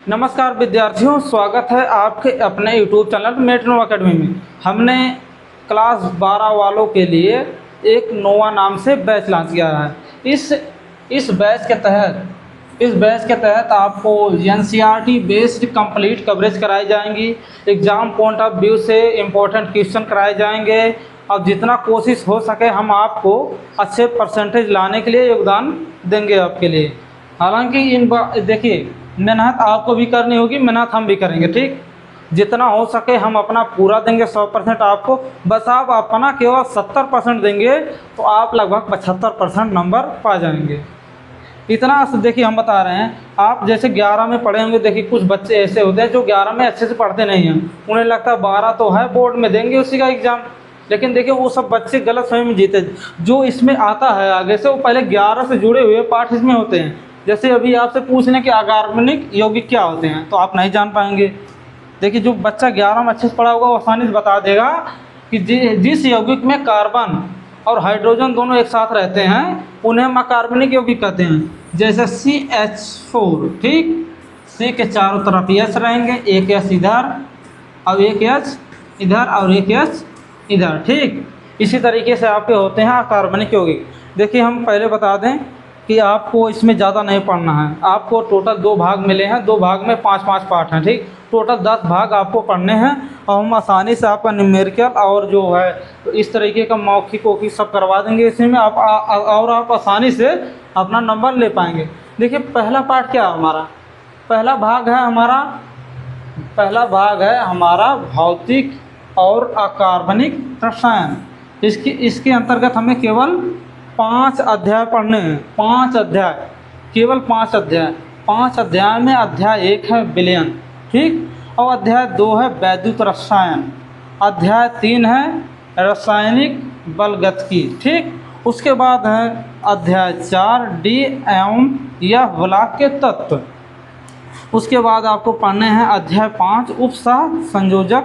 नमस्कार विद्यार्थियों, स्वागत है आपके अपने YouTube चैनल मेट्रो अकेडमी में। हमने क्लास 12 वालों के लिए एक नोवा नाम से बैच लॉन्च किया है। इस बैच के तहत आपको NCERT बेस्ड कंप्लीट कवरेज कराई जाएंगी। एग्ज़ाम पॉइंट ऑफ व्यू से इम्पोर्टेंट क्वेश्चन कराए जाएंगे और जितना कोशिश हो सके हम आपको अच्छे परसेंटेज लाने के लिए योगदान देंगे आपके लिए। हालांकि देखिए, मेहनत आपको भी करनी होगी, मेहनत हम भी करेंगे। ठीक, जितना हो सके हम अपना पूरा देंगे 100% आपको। बस आप अपना केवल 70% देंगे तो आप लगभग 75% नंबर पा जाएंगे। इतना देखिए, हम बता रहे हैं, आप जैसे 11 में पढ़े होंगे। देखिए, कुछ बच्चे ऐसे होते हैं जो 11 में अच्छे से पढ़ते नहीं हैं, उन्हें लगता है 12 तो है, बोर्ड में देंगे उसी का एग्ज़ाम। लेकिन देखिए, वो सब बच्चे गलत फहमी में जीते। जो इसमें आता है आगे से, वो पहले 11 से जुड़े हुए पाठ इसमें होते हैं। जैसे अभी आपसे पूछने कि अकार्बनिक यौगिक क्या होते हैं तो आप नहीं जान पाएंगे। देखिए, जो बच्चा 11 में अच्छे से पढ़ा होगा वो आसानी से बता देगा कि जिस यौगिक में कार्बन और हाइड्रोजन दोनों एक साथ रहते हैं उन्हें हम अकार्बनिक यौगिक कहते हैं। जैसे CH4, ठीक, C के चारों तरफ H रहेंगे, एक H इधर और एक H इधर और एक H इधर। ठीक, इसी तरीके से आपके होते हैं अकार्बनिक यौगिक। देखिए, हम पहले बता दें कि आपको इसमें ज़्यादा नहीं पढ़ना है। आपको टोटल 2 भाग मिले हैं, 2 भाग में 5-5 पार्ट हैं। ठीक, टोटल 10 भाग आपको पढ़ने हैं और हम आसानी से आपका न्यूमेरिकल और जो है तो इस तरीके का मौखिक वौखिक सब करवा देंगे इसमें और आप आसानी से अपना नंबर ले पाएंगे। देखिए, पहला पार्ट क्या है हमारा? पहला भाग है हमारा भौतिक और अकार्बनिक रसायन। इसके अंतर्गत हमें केवल 5 अध्याय पढ़ने हैं। 5 अध्याय, केवल 5 अध्याय। 5 अध्याय में अध्याय 1 है विलयन, ठीक, और अध्याय 2 है वैद्युत रसायन, अध्याय 3 है रासायनिक बलगतिकी, ठीक। उसके बाद है अध्याय 4 डी एवं यह ब्लॉक के तत्व। उसके बाद आपको पढ़ने हैं अध्याय 5 उपसह संयोजक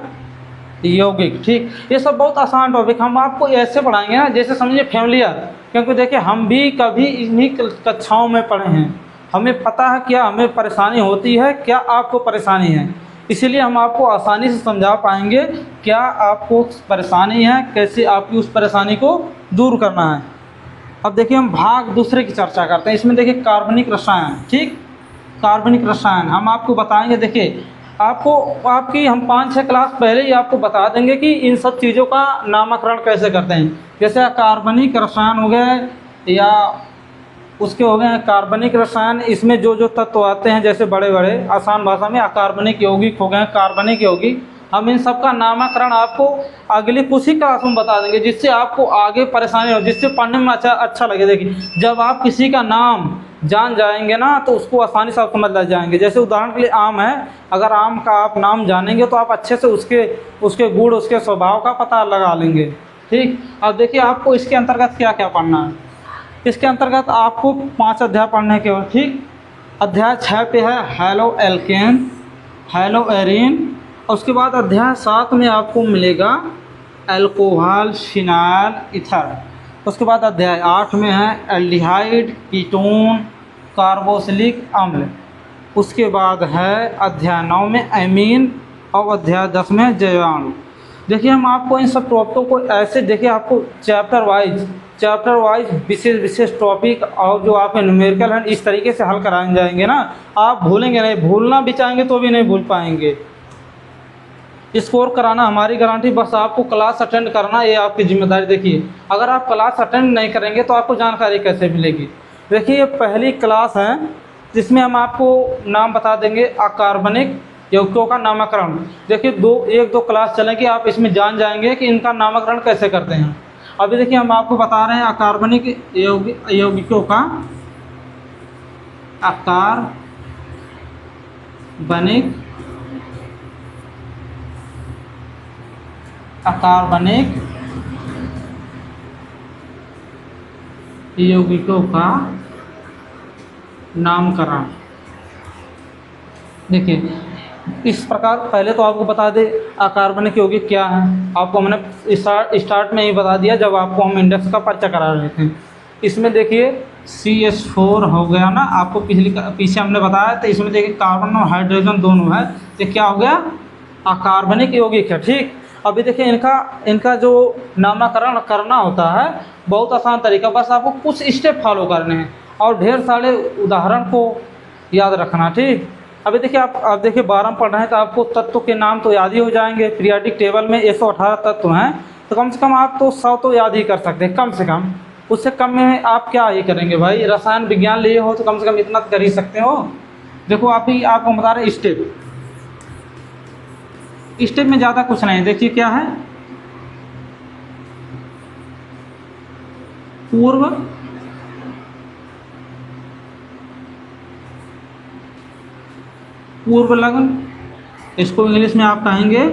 यौगिक, ठीक। ये सब बहुत आसान टॉपिक हम आपको ऐसे पढ़ाएंगे ना जैसे समझिए फैमिलियर, क्योंकि देखिए हम भी कभी इन्हीं कक्षाओं में पढ़े हैं, हमें पता है क्या हमें परेशानी होती है, क्या आपको परेशानी है। इसीलिए हम आपको आसानी से समझा पाएंगे क्या आपको परेशानी है, कैसे आपकी उस परेशानी को दूर करना है। अब देखिए, हम भाग दूसरे की चर्चा करते हैं। इसमें देखिए कार्बनिक रसायन, ठीक, कार्बनिक रसायन हम आपको बताएंगे। देखिए, आपकी हम 5-6 क्लास पहले ही आपको बता देंगे कि इन सब चीज़ों का नामकरण कैसे करते हैं। जैसे कार्बनिक रसायन हो गए या उसके हो गए कार्बनिक रसायन, इसमें जो जो तत्व आते हैं जैसे बड़े बड़े आसान भाषा में अकार्बनिक यौगिक हो गए, कार्बनिक यौगिक, हम इन सब का नामकरण आपको अगली कुछ ही क्लास में बता देंगे जिससे आपको आगे परेशानी हो, जिससे पढ़ने में अच्छा लगे। देखिए, जब आप किसी का नाम जान जाएंगे ना तो उसको आसानी से आप समझ लग जाएंगे। जैसे उदाहरण के लिए आम है, अगर आम का आप नाम जानेंगे तो आप अच्छे से उसके गुण, उसके स्वभाव का पता लगा लेंगे, ठीक। अब देखिए, आपको इसके अंतर्गत क्या क्या पढ़ना है। इसके अंतर्गत आपको 5 अध्याय पढ़ने के बाद, ठीक। अध्याय 6 पे है हैलो एल्केन, हैलो एरीन। उसके बाद अध्याय 7 में आपको मिलेगा अल्कोहल, फिनाइल, ईथर। उसके बाद अध्याय 8 में है एल्डिहाइड, कीटोन, कार्बोक्सिलिक अम्ल। उसके बाद है अध्याय 9 में एमीन और अध्याय 10 में जैवाणु। देखिए, हम आपको इन सब टॉपिकों को ऐसे, देखिए आपको चैप्टर वाइज विशेष टॉपिक और जो आपके न्यूमेरिकल हैं इस तरीके से हल कराए जाएंगे ना, आप भूलेंगे नहीं, भूलना भी चाहेंगे तो भी नहीं भूल पाएंगे। स्कोर कराना हमारी गारंटी, बस आपको क्लास अटेंड करना ये आपकी जिम्मेदारी। देखिए, अगर आप क्लास अटेंड नहीं करेंगे तो आपको जानकारी कैसे मिलेगी। देखिए, ये पहली क्लास है जिसमें हम आपको नाम बता देंगे अकार्बनिक यौगिकों का नामकरण। देखिए, 1-2 क्लास चलेंगे, आप इसमें जान जाएंगे कि इनका नामकरण कैसे करते हैं। अभी देखिए, हम आपको बता रहे हैं अकार्बनिक यौगिकों का अकार्बनिक यौगिकों का नामकरण। देखिए, इस प्रकार पहले तो आपको बता दें अकार्बनिक यौगिक क्या है। आपको हमने स्टार्ट में ही बता दिया जब आपको हम इंडेक्स का परिचय करा रहे थे। इसमें देखिए CH4 हो गया ना, आपको पीछे हमने बताया। तो इसमें देखिए कार्बन और हाइड्रोजन दोनों है, ये क्या हो गया, अकार्बनिक यौगिक है। ठीक, अभी देखिए इनका इनका जो नामकरण करना होता है बहुत आसान तरीका, बस आपको कुछ स्टेप फॉलो करने हैं और ढेर सारे उदाहरण को याद रखना। ठीक, अभी देखिए आप देखिए 12 में पढ़ रहे हैं तो आपको तत्व के नाम तो याद ही हो जाएंगे। पीरियोडिक टेबल में 118 तत्व हैं, तो कम से कम आप तो 100 तो याद ही कर सकते हैं कम से कम। उससे कम में आप क्या ही करेंगे भाई, रसायन विज्ञान लिए हो तो कम से कम इतना कर ही सकते हो। देखो आपको बता रहे स्टेप में ज़्यादा कुछ नहीं। देखिए क्या है, पूर्व लग्न, इसको इंग्लिश में आप कहेंगे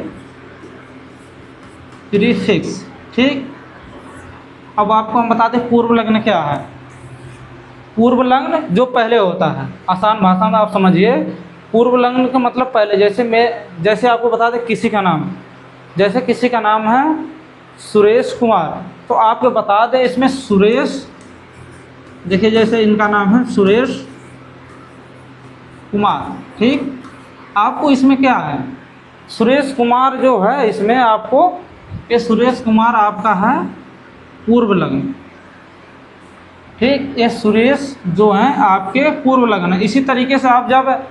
प्रीफिक्स। ठीक, अब आपको हम बता दें पूर्व लग्न क्या है। पूर्व लग्न जो पहले होता है, आसान भाषा में आप समझिए, पूर्व लग्न का मतलब पहले। जैसे आपको बता दें किसी का नाम, जैसे किसी का नाम है सुरेश कुमार, तो आपको बता दें इसमें सुरेश, देखिए जैसे इनका नाम है सुरेश कुमार। ठीक, आपको इसमें क्या है, सुरेश कुमार जो है इसमें आपको, ये सुरेश कुमार आपका है पूर्व लग्न। ठीक, ये सुरेश जो हैं आपके पूर्व लग्न है। इसी तरीके से आप जब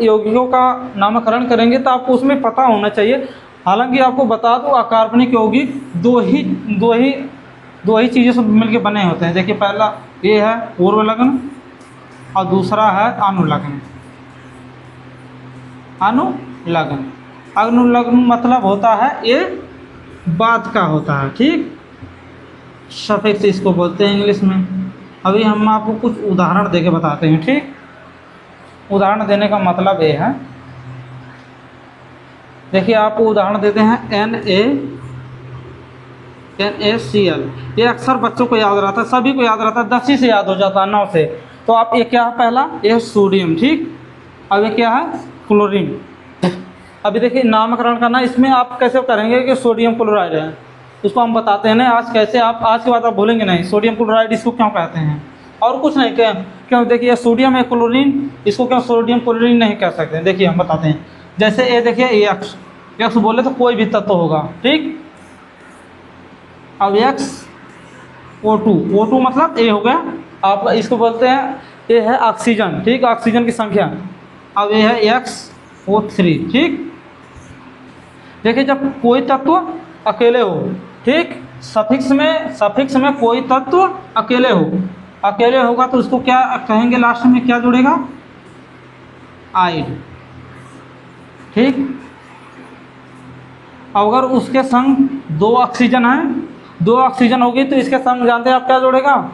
यौगिकों का नामकरण करेंगे तो आपको उसमें पता होना चाहिए। हालांकि आपको बता दो अकार्बनिक यौगिक दो ही चीज़ों से मिलकर बने होते हैं। देखिए पहला ये है पूर्व लग्न और दूसरा है अनुलग्न। अनुलग्न मतलब होता है ये बाद का होता है। ठीक, सफिक्स इसको बोलते हैं इंग्लिश में। अभी हम आपको कुछ उदाहरण देके बताते हैं। ठीक, उदाहरण देने का मतलब ये है, देखिए आपको उदाहरण देते हैं NaCl। ये अक्सर बच्चों को याद रहता है, सभी को याद रहता है, 10 ही से याद हो जाता है, 9 से। तो आप ये क्या है, पहला ये सोडियम। ठीक, अब ये क्या है, क्लोरीन। अभी देखिए नामकरण करना, इसमें आप कैसे करेंगे कि सोडियम क्लोराइड है, उसको हम बताते हैं ना आज कैसे। आप आज के बाद आप भूलेंगे नहीं सोडियम क्लोराइड इसको क्यों कहते हैं, और कुछ नहीं क्यों देखिए सोडियम है क्लोरीन, इसको क्यों सोडियम क्लोरीन नहीं कह सकते। देखिए हम बताते हैं, जैसे ये देखिए एक्स बोले तो कोई भी तत्व होगा। ठीक, अब O2 मतलब ये हो गया आपका, इसको बोलते हैं ये है ऑक्सीजन। ठीक, ऑक्सीजन की संख्या। अब ये है XO3। ठीक, देखिए जब कोई तत्व अकेले हो, ठीक, सफिक्स में कोई तत्व अकेले होगा तो उसको क्या कहेंगे, लास्ट में क्या जुड़ेगा, आइड। ठीक, अगर उसके संग 2 ऑक्सीजन है, 2 ऑक्सीजन होगी तो इसके संग जानते हैं आप क्या जुड़ेगा,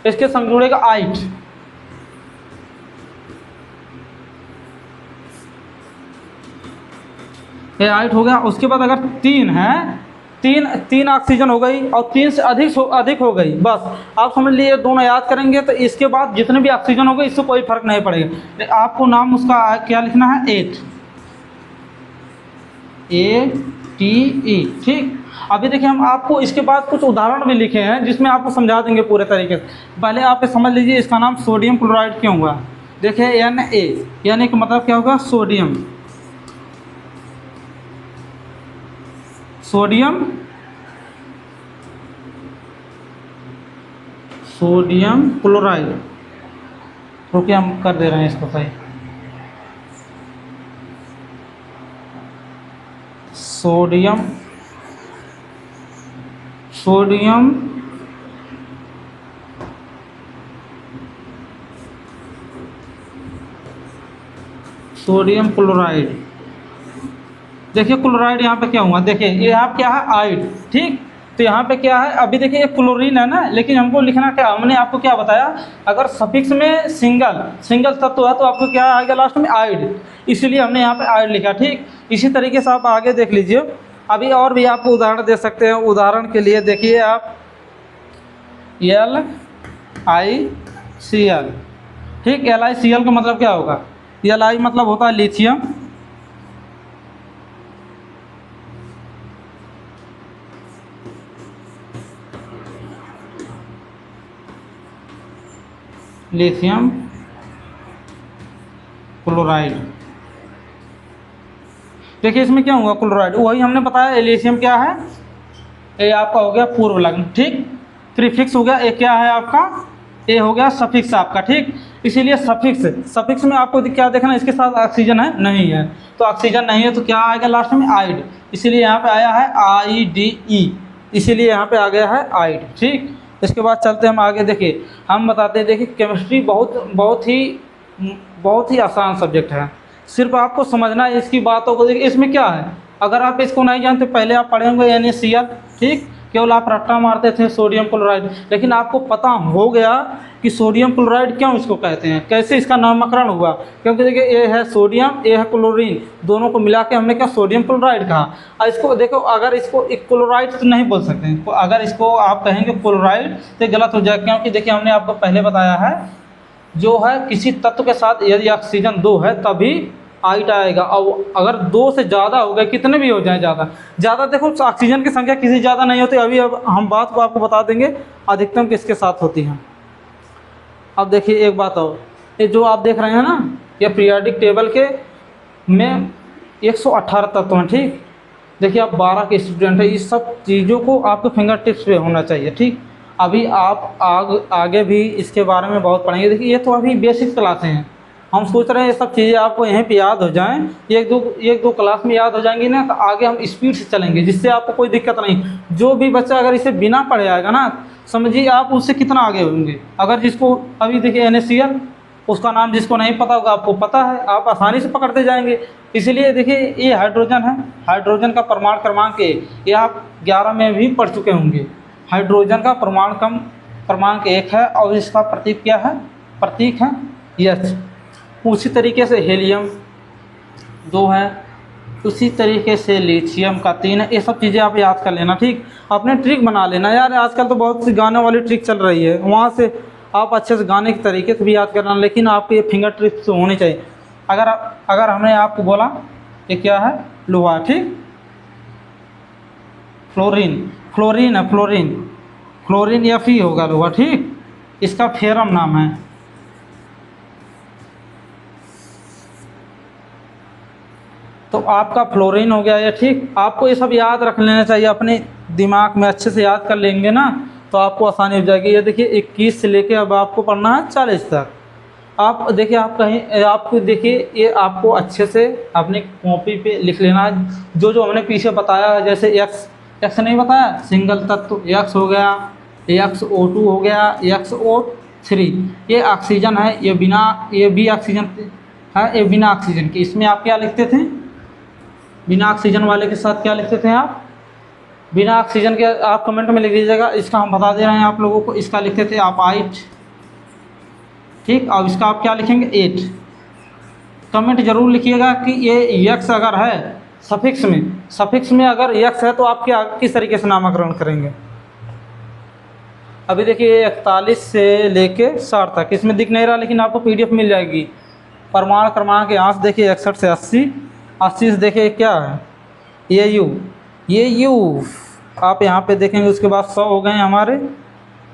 इसके संग जुड़ेगा आइड। ये आइड हो गया। उसके बाद अगर 3 है, तीन ऑक्सीजन हो गई और 3 से अधिक हो गई, बस आप समझ लिए दोनों याद करेंगे तो इसके बाद जितने भी ऑक्सीजन हो गए इससे कोई फर्क नहीं पड़ेगा। आपको नाम उसका क्या लिखना है, ATE। ठीक, अभी देखिए हम आपको इसके बाद कुछ उदाहरण भी लिखे हैं जिसमें आपको समझा देंगे पूरे तरीके से। पहले आप समझ लीजिए इसका नाम सोडियम क्लोराइड क्यों हुआ। देखिए Na का मतलब क्या होगा, सोडियम क्लोराइड। तो क्या हम कर दे रहे हैं इसको सही, सोडियम क्लोराइड। देखिए क्लोराइड यहाँ पे क्या हुआ, देखिए ये यहाँ क्या है, आइड। ठीक, तो यहाँ पे क्या है, अभी देखिए ये क्लोरीन है ना, लेकिन हमको लिखना क्या, हमने आपको क्या बताया, अगर सफिक्स में सिंगल तत्व है तो आपको क्या आएगा लास्ट में, आइड, इसीलिए हमने यहाँ पे आइड लिखा। ठीक, इसी तरीके से आप आगे देख लीजिए। अभी और भी आपको उदाहरण दे सकते हैं। उदाहरण के लिए देखिए आप LiCl। ठीक, LiCl का मतलब क्या होगा, Li मतलब होता है लिथियम, लिथियम क्लोराइड। देखिए इसमें क्या हुआ, क्लोराइड, वही हमने बताया। लिथियम क्या है, ये आपका हो गया पूर्व लग्न, ठीक। प्रीफिक्स हो गया, ये क्या है आपका, ये हो गया सफिक्स आपका, ठीक। इसीलिए सफिक्स, सफिक्स में आपको क्या देखना, इसके साथ ऑक्सीजन है नहीं है, तो ऑक्सीजन नहीं है तो क्या आएगा लास्ट में, आइड। इसीलिए यहाँ पे आया है IDE, इसीलिए यहाँ पे आ गया है आइड, ठीक। इसके बाद चलते हम आगे। देखिए हम बताते हैं, देखिए केमिस्ट्री बहुत ही आसान सब्जेक्ट है, सिर्फ आपको समझना है इसकी बातों को। देखिए इसमें क्या है, अगर आप इसको नहीं जानते, पहले आप पढ़े होंगे NaCl, ठीक, केवल आप रट्टा मारते थे सोडियम क्लोराइड, लेकिन आपको पता हो गया कि सोडियम क्लोराइड क्यों इसको कहते हैं, कैसे इसका नामकरण हुआ। क्योंकि देखिए ये है सोडियम, ये है क्लोरीन, दोनों को मिला के हमने क्या सोडियम क्लोराइड कहा। और इसको देखो, अगर इसको एक क्लोराइड तो नहीं बोल सकते, अगर इसको आप कहेंगे क्लोराइड तो गलत हो जाएगा। क्योंकि देखिए हमने आपको पहले बताया है, जो है किसी तत्व के साथ यदि ऑक्सीजन 2 है तभी आइट आएगा, और अगर 2 से ज़्यादा हो गए, कितने भी हो जाए ज़्यादा देखो ऑक्सीजन की संख्या किसी ज़्यादा नहीं होती। अभी अब हम बात को आपको बता देंगे अधिकतम किसके साथ होती है। अब देखिए एक बात और, ये जो आप देख रहे हैं ना, ये पीरियोडिक टेबल के में 118 तत्व हैं, ठीक। देखिए आप 12 के स्टूडेंट हैं, इस सब चीज़ों को आपके फिंगर टिप्स पे होना चाहिए, ठीक। अभी आप आगे भी इसके बारे में बहुत पढ़ेंगे। देखिए ये तो अभी बेसिक क्लासें हैं, हम सोच रहे हैं ये सब चीज़ें आपको यहीं पे याद हो जाएं, एक दो क्लास में याद हो जाएंगी ना, तो आगे हम स्पीड से चलेंगे, जिससे आपको कोई दिक्कत नहीं। जो भी बच्चा अगर इसे बिना पढ़े आएगा ना, समझिए आप उससे कितना आगे होंगे। अगर जिसको अभी देखिए NaCl, उसका नाम जिसको नहीं पता होगा आपको पता है, आप आसानी से पकड़ते जाएंगे। इसीलिए देखिए ये हाइड्रोजन है, हाइड्रोजन का परमाणु क्रमांक ये आप 11 में भी पढ़ चुके होंगे। हाइड्रोजन का क्रमांक 1 है, और इसका प्रतीक क्या है, प्रतीक है H। उसी तरीके से हीलियम 2 है, उसी तरीके से लिथियम का 3 है। ये सब चीज़ें आप याद कर लेना, ठीक। अपने ट्रिक बना लेना यार, आजकल तो बहुत सी गाने वाली ट्रिक चल रही है, वहाँ से आप अच्छे से गाने के तरीके से भी याद करना, लेकिन आपके ये फिंगर टिप्स होने चाहिए। अगर हमने आपको बोला ये क्या है, लोहा, ठीक। फ्लोरीन है, फ्लोरीन Fe होगा लोहा, ठीक। इसका फेरम नाम है। तो आपका फ्लोरीन हो गया ये, ठीक। आपको ये सब याद रख लेना चाहिए, अपने दिमाग में अच्छे से याद कर लेंगे ना तो आपको आसानी हो जाएगी। ये देखिए 21 से लेके अब आपको पढ़ना है 40 तक। आप देखिए, आप कहीं आपको देखिए, ये आपको अच्छे से अपनी कॉपी पे लिख लेना है, जो हमने पीछे बताया है। जैसे एक्स नहीं बताया, सिंगल तत्व एक्स हो गया, XO2 हो गया, XO3, ये ऑक्सीजन है, ये भी ऑक्सीजन है, ये बिना ऑक्सीजन के। इसमें आप क्या लिखते थे, बिना ऑक्सीजन वाले के साथ क्या लिखते थे आप, बिना ऑक्सीजन के आप कमेंट में लिख दीजिएगा। इसका हम बता दे रहे हैं आप लोगों को, इसका लिखते थे आप 8, ठीक। और इसका आप क्या लिखेंगे 8। कमेंट जरूर लिखिएगा कि ये X अगर है सफिक्स में अगर X है तो आप क्या किस तरीके से नामकरण करेंगे। अभी देखिए 41 से लेके 60 तक इसमें दिख नहीं रहा, लेकिन आपको PDF मिल जाएगी। परमाणु क्रमांक यहाँ से देखिए 61 से 80 से देखिए क्या है, ये यू आप यहाँ पे देखेंगे। उसके बाद 100 हो गए हमारे।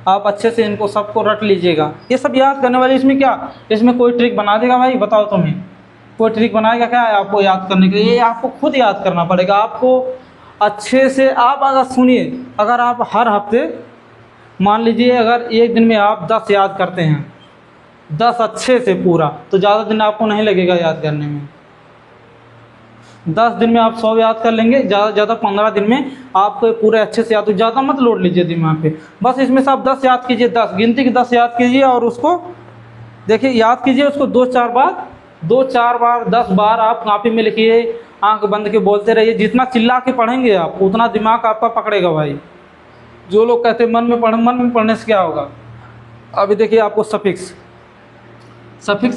आप अच्छे से इनको सबको रट लीजिएगा, ये सब याद करने वाले। इसमें क्या, इसमें कोई ट्रिक बना देगा भाई, बताओ तुम्हें कोई ट्रिक बनाएगा क्या है आपको याद करने के लिए। ये आपको खुद याद करना पड़ेगा, आपको अच्छे से। आप अगर सुनिए, अगर आप हर हफ्ते मान लीजिए अगर एक दिन में आप 10 याद करते हैं, 10 अच्छे से पूरा, तो ज़्यादा दिन आपको नहीं लगेगा याद करने में। 10 दिन में आप 100 याद कर लेंगे, ज़्यादा ज़्यादा 15 दिन में आपको पूरे अच्छे से याद हो। ज़्यादा मत लोड लीजिए दिमाग पे, बस इसमें से आप 10 याद कीजिए, 10 गिनती के 10 याद कीजिए, और उसको देखिए याद कीजिए, उसको 2-4 बार 10 बार आप कापी में लिखिए, आंख बंद के बोलते रहिए। जितना चिल्ला के पढ़ेंगे आप, उतना दिमाग आपका पकड़ेगा भाई। जो लोग कहते हैं मन में पढ़ने से क्या होगा। अभी देखिए आपको सफिक्स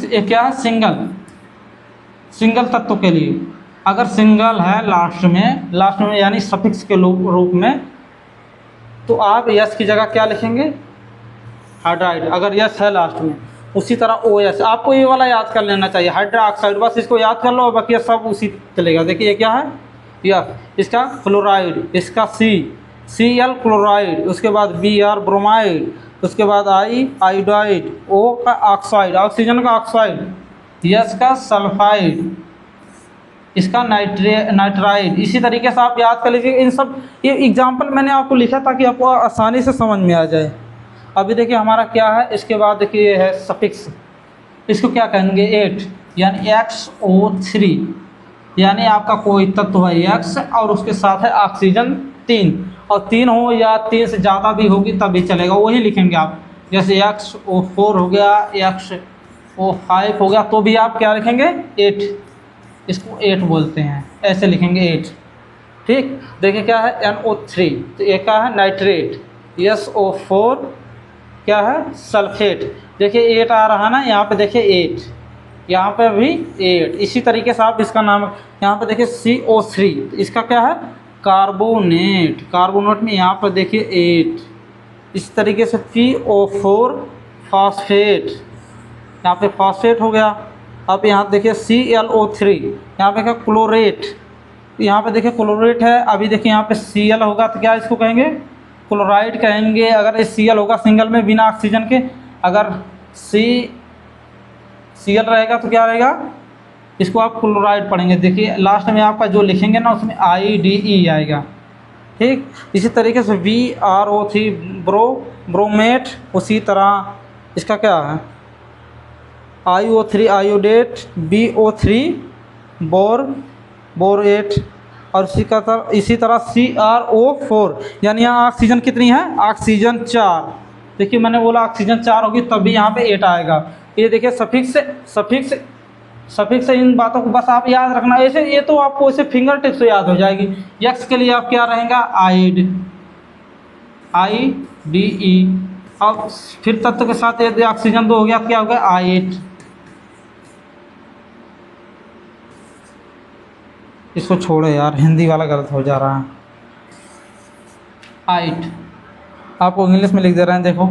एक क्या है, सिंगल तत्व के लिए अगर सिंगल है लास्ट में यानी सफिक्स के रूप में, तो आप यस की जगह क्या लिखेंगे, हाइड्राइड, अगर यस है लास्ट में। उसी तरह OS आपको ये वाला याद कर लेना चाहिए, हाइड्रोक्साइड, बस इसको याद कर लो और बाकी सब उसी चलेगा। देखिए ये क्या है, यस, इसका फ्लोराइड, इसका C, Cl क्लोराइड, उसके बाद Br ब्रोमाइड, उसके बाद I आयोडाइड, O का ऑक्साइड, ऑक्सीजन का ऑक्साइड, S का सल्फाइड, इसका नाइट्राइड। इसी तरीके से आप याद कर लीजिए इन सब, ये एग्जाम्पल मैंने आपको लिखा ताकि आपको आसानी से समझ में आ जाए। अभी देखिए हमारा क्या है, इसके बाद देखिए है सफिक्स, इसको क्या कहेंगे 8, यानी XO3, यानी आपका कोई तत्व है X और उसके साथ है ऑक्सीजन 3, और 3 हो या 3 से ज़्यादा भी होगी तब भी चलेगा, वही लिखेंगे आप। जैसे XO4 हो गया, XO5 हो गया, तो भी आप क्या लिखेंगे 8, इसको 8 बोलते हैं, ऐसे लिखेंगे 8। ठीक, देखिए क्या है NO3, तो ये क्या है नाइट्रेट, SO4 क्या है सल्फेट। देखिए 8 आ रहा ना, यहाँ पे देखिए 8, यहाँ पे भी 8। इसी तरीके से आप इसका नाम, यहाँ पे देखिए CO3, तो इसका क्या है कार्बोनेट, कार्बोनेट में यहाँ पर देखिए 8। इस तरीके से PO4 फॉस्फेट, यहाँ पे फॉस्फेट हो गया। अब यहाँ देखिए ClO3, यहाँ पे क्या क्लोरेट, यहाँ पे देखिए क्लोरेट है। अभी देखिए यहाँ पे Cl होगा तो क्या इसको कहेंगे क्लोराइड कहेंगे, अगर Cl होगा सिंगल में बिना ऑक्सीजन के। अगर Cl रहेगा तो क्या रहेगा, इसको आप क्लोराइड पढ़ेंगे। देखिए लास्ट में आपका जो लिखेंगे ना उसमें IDE आएगा। ठीक, इसी तरीके से BrO3 ब्रोमेट, उसी तरह इसका क्या है IO3 आयोडेट, BO3 बोरेट, और इसी तरह CrO4, यानी यहाँ ऑक्सीजन कितनी है ऑक्सीजन 4। देखिए मैंने बोला ऑक्सीजन 4 होगी तब भी यहाँ पे 8 आएगा। ये देखिए सफिक्स से इन बातों को बस आप याद रखना, ऐसे ये तो आपको ऐसे फिंगर टिप से याद हो जाएगी। यक्स के लिए आप क्या रहेगा आइड, IDE। अब फिर तत्व के साथ यदि ऑक्सीजन 2 हो गया क्या होगा I8। इसको छोड़ो यार, हिंदी वाला गलत हो जा रहा है। आइट आपको इंग्लिश में लिख दे रहे हैं, देखो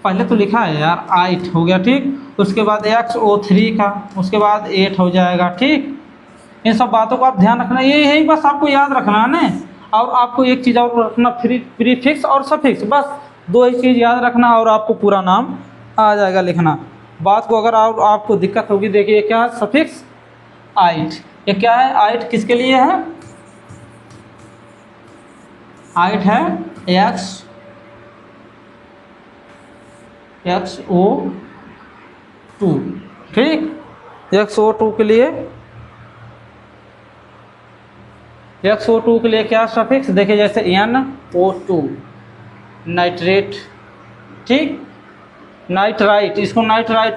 पहले तो लिखा है यार 8 हो गया। ठीक, उसके बाद XO3 का, उसके बाद 8 हो जाएगा। ठीक, इन सब बातों को आप ध्यान रखना, ये यही बस आपको याद रखना है ना। और आपको एक चीज़ और रखना, प्रीफिक्स और सफिक्स, बस 2 ही चीज़ याद रखना और आपको पूरा नाम आ जाएगा लिखना। बात को अगर आपको दिक्कत होगी, देखिए क्या है सफिक्स आइट, ये क्या है आइट किसके लिए है, आइट है XO2। ठीक, XO2 के लिए, XO2 के लिए क्या सफिक्स, देखिए जैसे NO2 नाइट्रेट। ठीक, नाइट्राइट, इसको नाइट्राइट